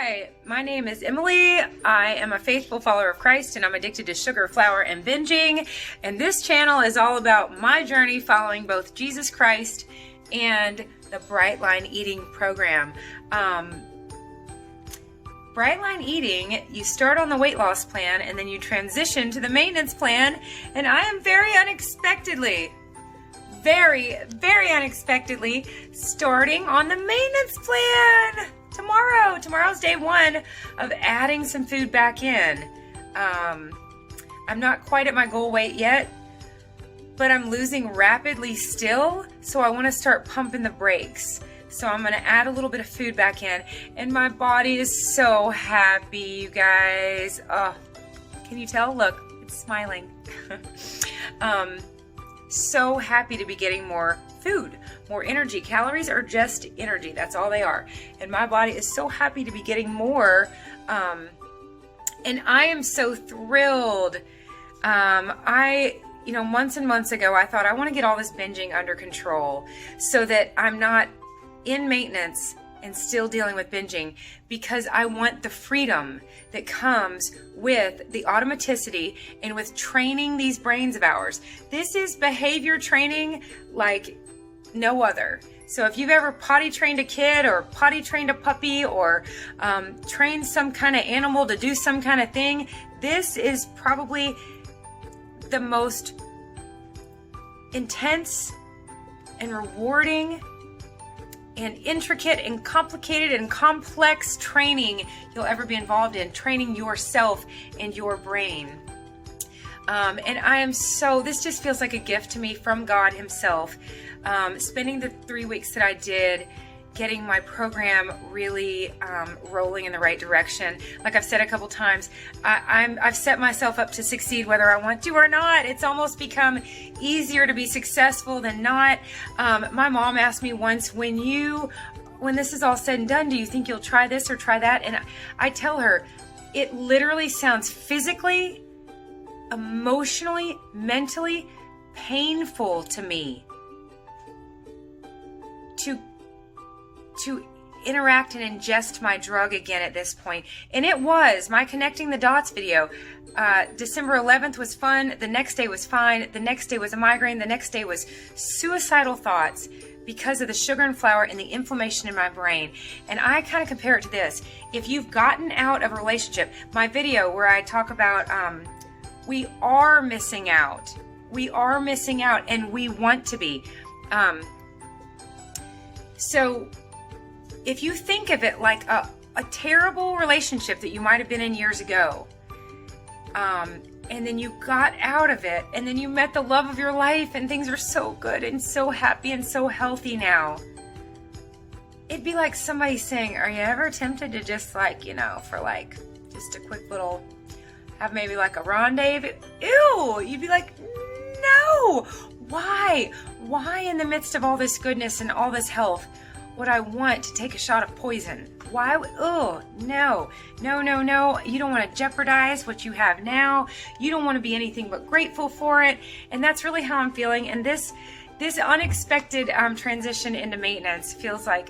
Hi, my name is Emily. I am a faithful follower of Christ and I'm addicted to sugar, flour, and binging. And this channel is all about my journey following both Jesus Christ and the Bright Line Eating program. Bright Line Eating, you start on the weight loss plan and then you transition to the maintenance plan. And I am very unexpectedly starting on the maintenance plan tomorrow. Tomorrow's day one of adding some food back in. I'm not quite at my goal weight yet, but I'm losing rapidly still, so I want to start pumping the brakes. So I'm going to add a little bit of food back in, and my body is so happy, you guys. Oh, can you tell? Look, it's smiling. So happy to be getting more food, more energy. Calories are just energy. That's all they are. And my body is so happy to be getting more. And I am so thrilled. Months and months ago, I thought I want to get all this binging under control so that I'm not in maintenance and still dealing with binging, because I want the freedom that comes with the automaticity and with training these brains of ours. This is behavior training like no other. So if you've ever potty trained a kid or potty trained a puppy or trained some kind of animal to do some kind of thing, this is probably the most intense and rewarding and intricate and complicated and complex training you'll ever be involved in, training yourself and your brain. And I am this just feels like a gift to me from God himself. Spending the 3 weeks that I did getting my program really rolling in the right direction. Like I've said a couple times, I've set myself up to succeed whether I want to or not. It's almost become easier to be successful than not. My mom asked me once, when this is all said and done, do you think you'll try this or try that? And I tell her, it literally sounds physically, emotionally, mentally painful to me to interact and ingest my drug again at this point. And it was my connecting the dots video. December 11th was fun. The next day was fine. The next day was a migraine. The next day was suicidal thoughts because of the sugar and flour and the inflammation in my brain. And I kind of compare it to this. If you've gotten out of a relationship, my video where I talk about we are missing out. We are missing out and we want to be. So if you think of it like a terrible relationship that you might have been in years ago, and then you got out of it, and then you met the love of your life, and things are so good and so happy and so healthy now, it'd be like somebody saying, are you ever tempted to just for just a quick little, have maybe like a rendezvous? Ew! You'd be like, no! Why? Why in the midst of all this goodness and all this health would I want to take a shot of poison? Why? Oh, no. No. You don't want to jeopardize what you have now. You don't want to be anything but grateful for it. And that's really how I'm feeling. And this unexpected transition into maintenance feels like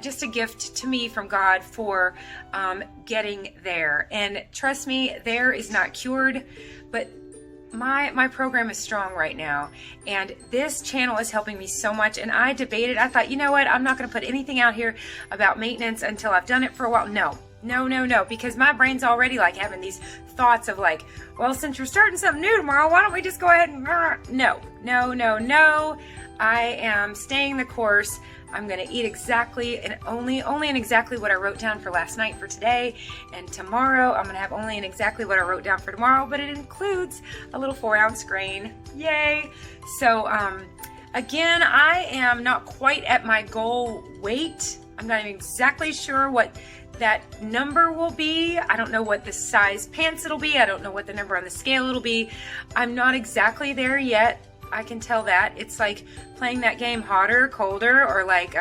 just a gift to me from God for getting there. And trust me, there is not cured, but my program is strong right now, and this channel is helping me so much. And I debated, I thought, you know what, I'm not going to put anything out here about maintenance until I've done it for a while. No, because my brain's already like having these thoughts of like, well, since you're starting something new tomorrow, why don't we just go ahead and no. I am staying the course. I'm going to eat exactly and only and exactly what I wrote down for last night for today. And tomorrow I'm going to have only and exactly what I wrote down for tomorrow, but it includes a little 4-ounce grain. Yay. So, again, I am not quite at my goal weight. I'm not even exactly sure what that number will be. I don't know what the size pants it'll be. I don't know what the number on the scale it'll be. I'm not exactly there yet. I can tell that. It's like playing that game hotter, colder, or like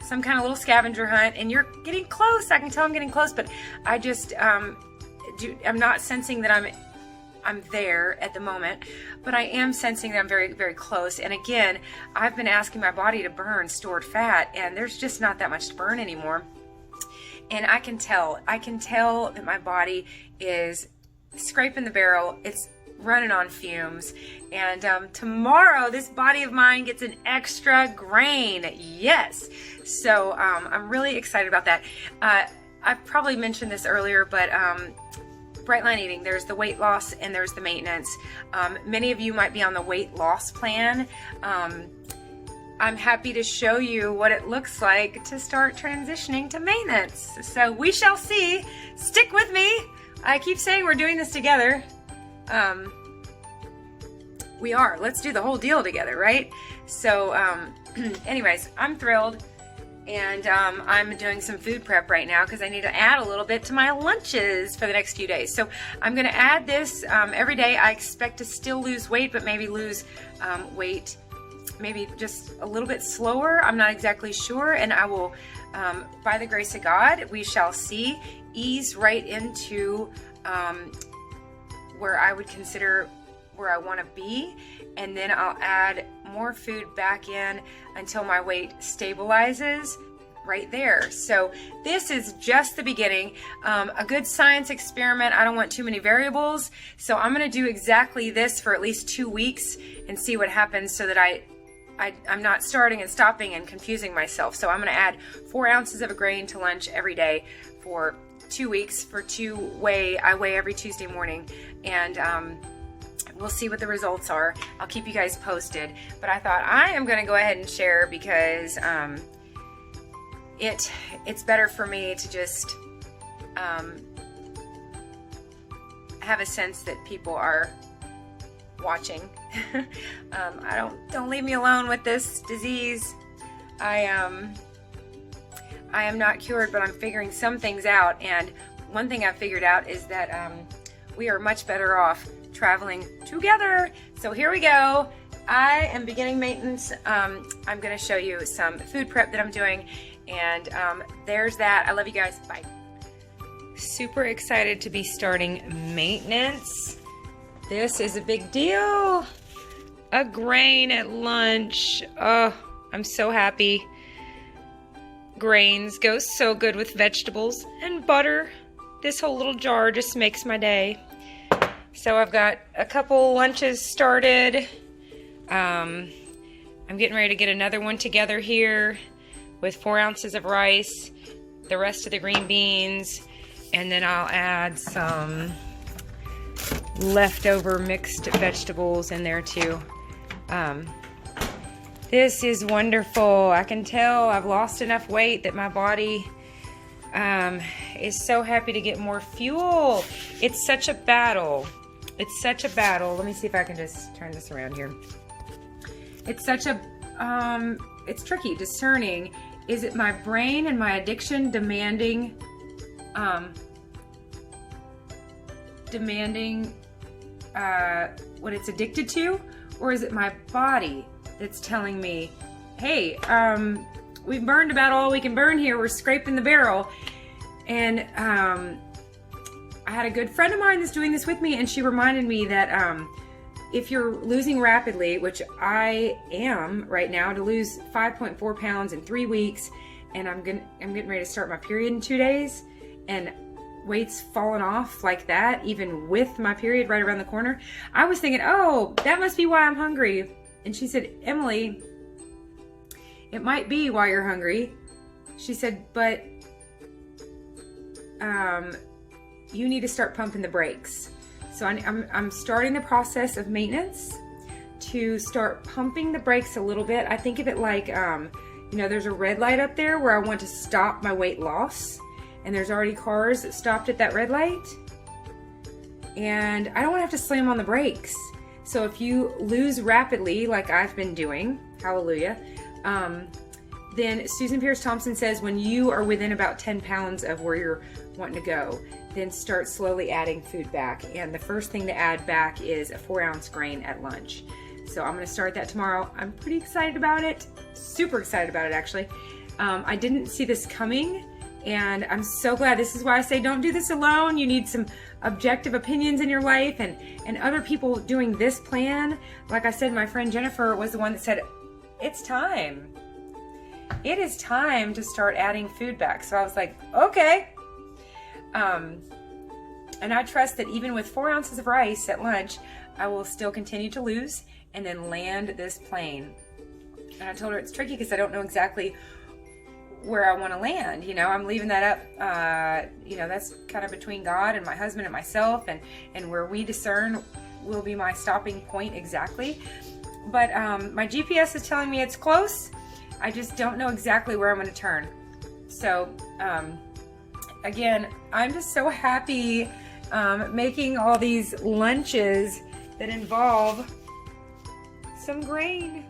some kind of little scavenger hunt, and you're getting close. I can tell I'm getting close, but I just I'm not sensing that I'm there at the moment, but I am sensing that I'm very, very close. And again, I've been asking my body to burn stored fat, and there's just not that much to burn anymore. And I can tell that my body is scraping the barrel. It's running on fumes. And tomorrow, this body of mine gets an extra grain. Yes. So I'm really excited about that. I've probably mentioned this earlier, but Bright Line Eating, there's the weight loss and there's the maintenance. Many of you might be on the weight loss plan. I'm happy to show you what it looks like to start transitioning to maintenance. So we shall see. Stick with me. I keep saying we're doing this together. We are. Let's do the whole deal together, right? So anyways, I'm thrilled. And I'm doing some food prep right now because I need to add a little bit to my lunches for the next few days. So I'm going to add this every day. I expect to still lose weight, but maybe lose weight maybe just a little bit slower. I'm not exactly sure. And I will, by the grace of God, we shall see, ease right into where I would consider where I want to be. And then I'll add more food back in until my weight stabilizes right there. So this is just the beginning. A good science experiment. I don't want too many variables. So I'm going to do exactly this for at least 2 weeks and see what happens so that I'm not starting and stopping and confusing myself. So I'm going to add 4 ounces of a grain to lunch every day for 2 weeks. I weigh every Tuesday morning, and we'll see what the results are. I'll keep you guys posted. But I thought I am going to go ahead and share because it's better for me to just have a sense that people are watching. Don't leave me alone with this disease. I am not cured, but I'm figuring some things out. And one thing I've figured out is that we are much better off traveling together. So here we go. I am beginning maintenance. I'm going to show you some food prep that I'm doing. And there's that. I love you guys. Bye. Super excited to be starting maintenance. This is a big deal. A grain at lunch. Oh, I'm so happy. Grains go so good with vegetables and butter. This whole little jar just makes my day. So I've got a couple lunches started. I'm getting ready to get another one together here with 4 ounces of rice, the rest of the green beans, and then I'll add some leftover mixed vegetables in there too. This is wonderful. I can tell I've lost enough weight that my body is so happy to get more fuel. It's such a battle. It's such a battle. Let me see if I can just turn this around here. It's such a, it's tricky discerning. Is it my brain and my addiction demanding what it's addicted to? Or is it my body that's telling me, hey, we've burned about all we can burn here. We're scraping the barrel. And I had a good friend of mine that's doing this with me, and she reminded me that if you're losing rapidly, which I am right now, to lose 5.4 pounds in 3 weeks, and I'm getting ready to start my period in 2 days, and weight's fallen off like that, even with my period right around the corner. I was thinking, oh, that must be why I'm hungry. And she said, Emily, it might be why you're hungry. She said, but you need to start pumping the brakes. So I'm starting the process of maintenance to start pumping the brakes a little bit. I think of it like, there's a red light up there where I want to stop my weight loss. And there's already cars that stopped at that red light. And I don't want to have to slam on the brakes. So if you lose rapidly, like I've been doing, hallelujah, then Susan Pierce Thompson says when you are within about 10 pounds of where you're wanting to go, then start slowly adding food back. And the first thing to add back is a 4-ounce grain at lunch. So I'm going to start that tomorrow. I'm pretty excited about it. Super excited about it, actually. I didn't see this coming, and I'm so glad. This is why I say don't do this alone. You need some objective opinions in your life and other people doing this plan. Like I said, my friend Jennifer was the one that said, it's time. it is time to start adding food back. So I was like, okay. And I trust that even with 4 ounces of rice at lunch, I will still continue to lose and then land this plane. And I told her it's tricky because I don't know exactly where I want to land. You know, I'm leaving that up. You know, that's kind of between God and my husband and myself, and where we discern will be my stopping point exactly. But my GPS is telling me it's close. I just don't know exactly where I'm going to turn. So again, I'm just so happy making all these lunches that involve some grain.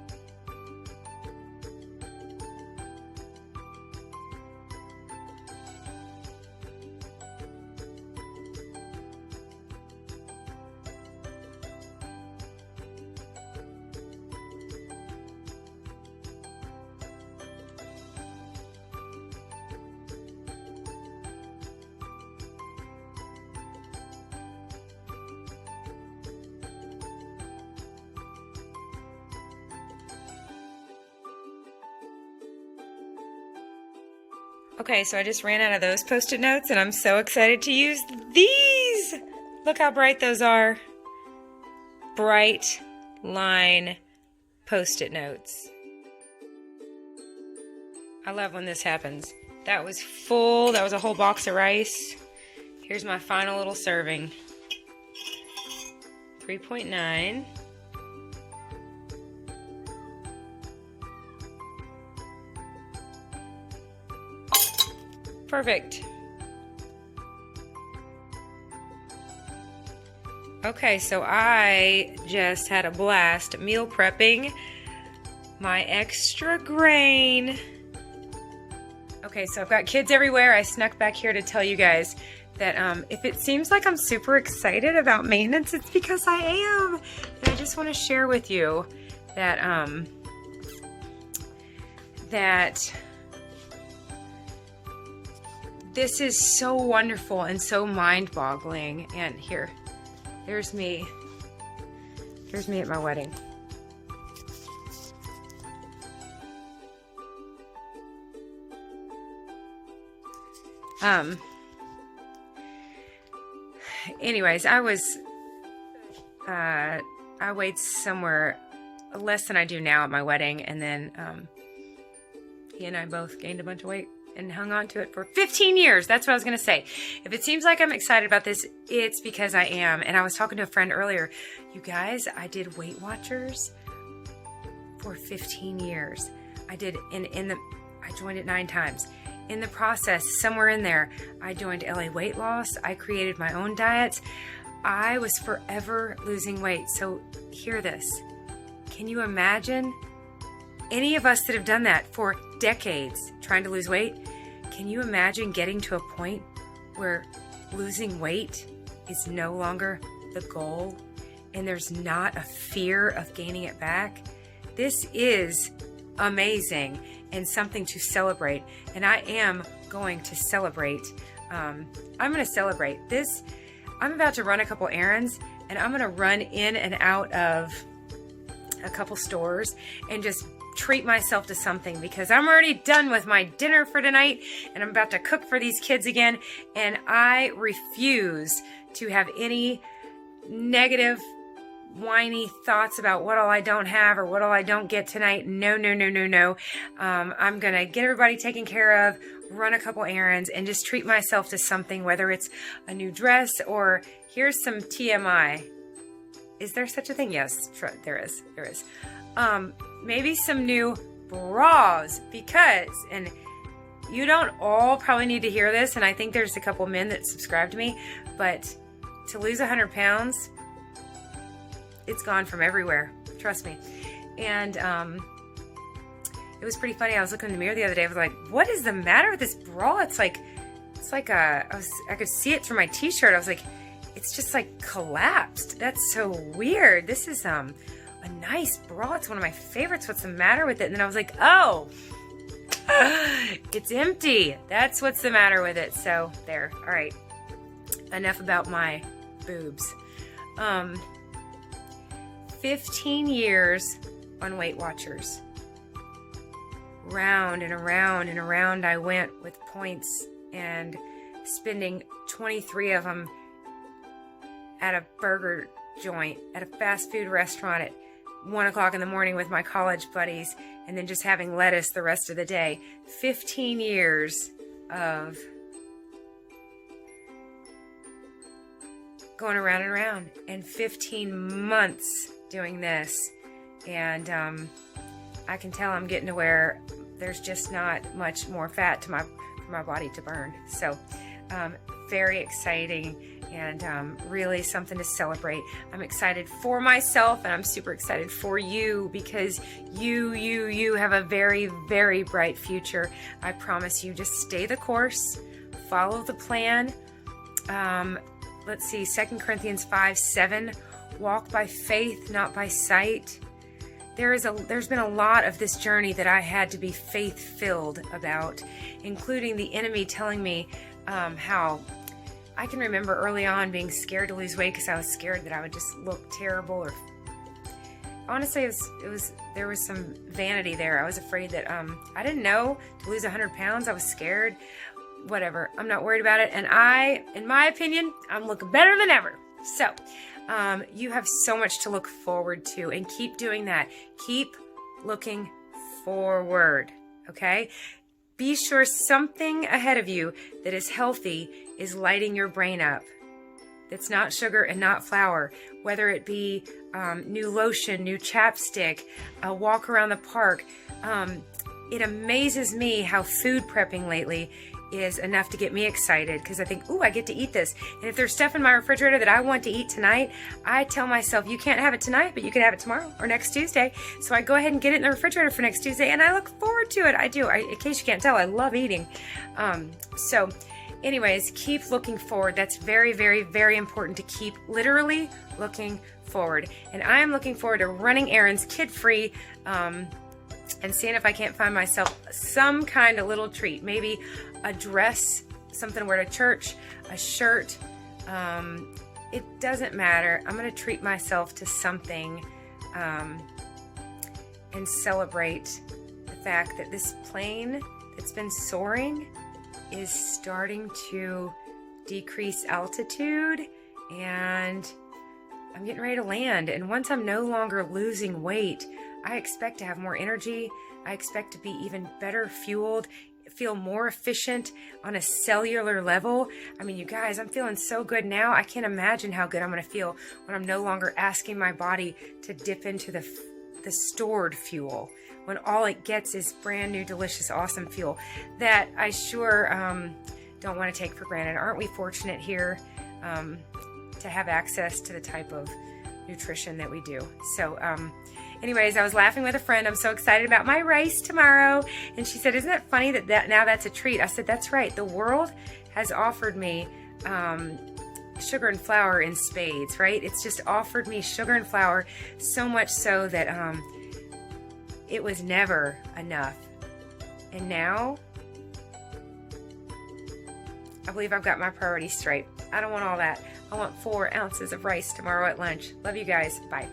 Okay, so I just ran out of those Post-it notes and I'm so excited to use these. Look how bright those are. Bright line Post-it notes. I love when this happens. That was full. That was a whole box of rice. Here's my final little serving. 3.9. Perfect. Okay, so I just had a blast meal prepping my extra grain. Okay, so I've got kids everywhere. I snuck back here to tell you guys that if it seems like I'm super excited about maintenance, it's because I am. And I just want to share with you that this is so wonderful and so mind-boggling. And there's me at my wedding. Anyways, I weighed somewhere less than I do now at my wedding, and then he and I both gained a bunch of weight and hung on to it for 15 years. That's what I was going to say. If it seems like I'm excited about this, it's because I am. And I was talking to a friend earlier. You guys, I did Weight Watchers for 15 years. I did, I joined it 9 times. In the process, somewhere in there, I joined LA Weight Loss. I created my own diets. I was forever losing weight. So hear this. Can you imagine any of us that have done that for decades trying to lose weight? Can you imagine getting to a point where losing weight is no longer the goal and there's not a fear of gaining it back? This is amazing and something to celebrate. And I am going to celebrate. I'm going to celebrate this. I'm about to run a couple errands, and I'm going to run in and out of a couple stores and just treat myself to something, because I'm already done with my dinner for tonight and I'm about to cook for these kids again. And I refuse to have any negative, whiny thoughts about what all I don't have or what all I don't get tonight. No, no, no, no, no. I'm going to get everybody taken care of, run a couple errands, and just treat myself to something, whether it's a new dress or here's some TMI. Is there such a thing? Yes, there is. There is. Maybe some new bras, because, and you don't all probably need to hear this, and I think there's a couple men that subscribe to me, but to lose 100 pounds, it's gone from everywhere. Trust me. And it was pretty funny. I was looking in the mirror the other day. I was like, what is the matter with this bra? It's like I could see it through my t-shirt. I was like, it's just like collapsed. That's so weird. This is a nice bra. It's one of my favorites. What's the matter with it? And then I was like, oh, it's empty. That's what's the matter with it. So there. All right. Enough about my boobs. 15 years on Weight Watchers. round and around and around I went with points, and spending 23 of them at a burger joint, at a fast food restaurant at 1 o'clock in the morning with my college buddies, and then just having lettuce the rest of the day. 15 years of going around and around, and 15 months doing this. And I can tell I'm getting to where there's just not much more fat for my body to burn. So very exciting, and really something to celebrate. I'm excited for myself, and I'm super excited for you, because you have a very, very bright future. I promise you. Just stay the course, follow the plan. Let's see, 2 Corinthians 5:7, walk by faith, not by sight. There's been a lot of this journey that I had to be faith-filled about, including the enemy telling me how I can remember early on being scared to lose weight because I was scared that I would just look terrible. Or honestly, there was some vanity there. I was afraid that I didn't know to lose 100 pounds. I was scared. Whatever. I'm not worried about it. And in my opinion, I'm looking better than ever. So you have so much to look forward to, and keep doing that. Keep looking forward. Okay? Be sure something ahead of you that is healthy is lighting your brain up. That's not sugar and not flour. Whether it be new lotion, new chapstick, a walk around the park. It amazes me how food prepping lately is enough to get me excited, because I think, ooh, I get to eat this. And if there's stuff in my refrigerator that I want to eat tonight, I tell myself, you can't have it tonight, but you can have it tomorrow or next Tuesday. So I go ahead and get it in the refrigerator for next Tuesday, and I look forward to it. I do. In case you can't tell, I love eating. So anyways, keep looking forward. That's very, very, very important, to keep literally looking forward. And I am looking forward to running errands kid-free, and seeing if I can't find myself some kind of little treat. Maybe a dress, something to wear to church, a shirt. It doesn't matter. I'm going to treat myself to something and celebrate the fact that this plane that's been soaring is starting to decrease altitude, and I'm getting ready to land. And once I'm no longer losing weight, I expect to have more energy. I expect to be even better fueled, feel more efficient on a cellular level. I mean, you guys, I'm feeling so good now. I can't imagine how good I'm going to feel when I'm no longer asking my body to dip into the stored fuel, when all it gets is brand new, delicious, awesome fuel that I sure don't want to take for granted. Aren't we fortunate here to have access to the type of nutrition that we do? So anyways, I was laughing with a friend. I'm so excited about my rice tomorrow. And she said, isn't it funny that now that's a treat? I said, that's right. The world has offered me sugar and flour in spades, right? It's just offered me sugar and flour, so much so that it was never enough. And now I believe I've got my priorities straight. I don't want all that. I want 4 ounces of rice tomorrow at lunch. Love you guys. Bye.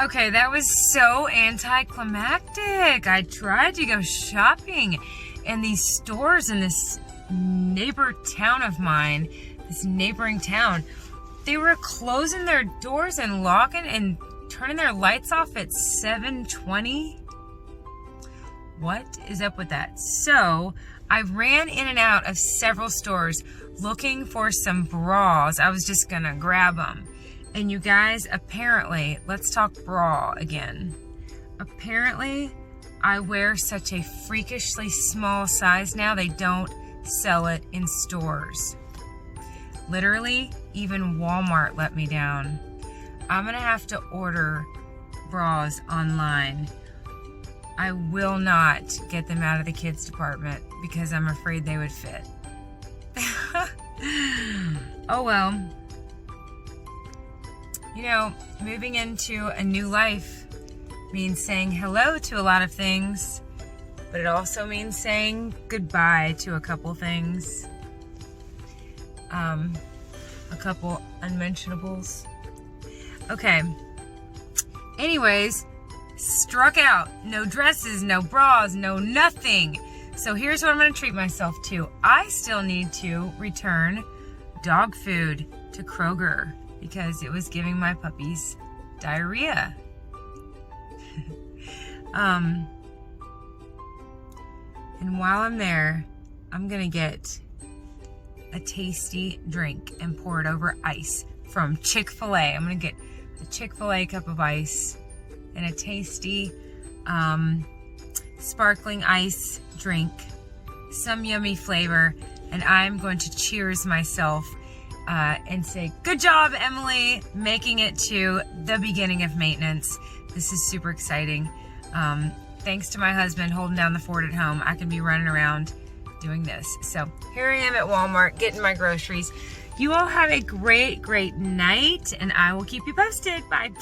Okay, that was so anticlimactic. I tried to go shopping in these stores in this neighbor town of mine, this neighboring town. They were closing their doors and locking and turning their lights off at 7:20. What is up with that? So I ran in and out of several stores looking for some bras. I was just gonna grab them. And you guys, apparently, let's talk bra again. Apparently, I wear such a freakishly small size now, they don't sell it in stores. Literally, even Walmart let me down. I'm gonna have to order bras online. I will not get them out of the kids department because I'm afraid they would fit. Oh well. You know, moving into a new life means saying hello to a lot of things, but it also means saying goodbye to a couple things. A couple unmentionables. Okay. Anyways, struck out. No dresses, no bras, no nothing. So here's what I'm going to treat myself to. I still need to return dog food to Kroger because it was giving my puppies diarrhea. And while I'm there, I'm going to get a tasty drink and pour it over ice from Chick-fil-A. I'm going to get a Chick-fil-A cup of ice and a tasty sparkling ice drink, some yummy flavor, and I'm going to cheers myself and say, good job, Emily, making it to the beginning of maintenance. This is super exciting. Thanks to my husband holding down the fort at home, I can be running around doing this. So here I am at Walmart getting my groceries. You all have a great, great night, and I will keep you posted. Bye.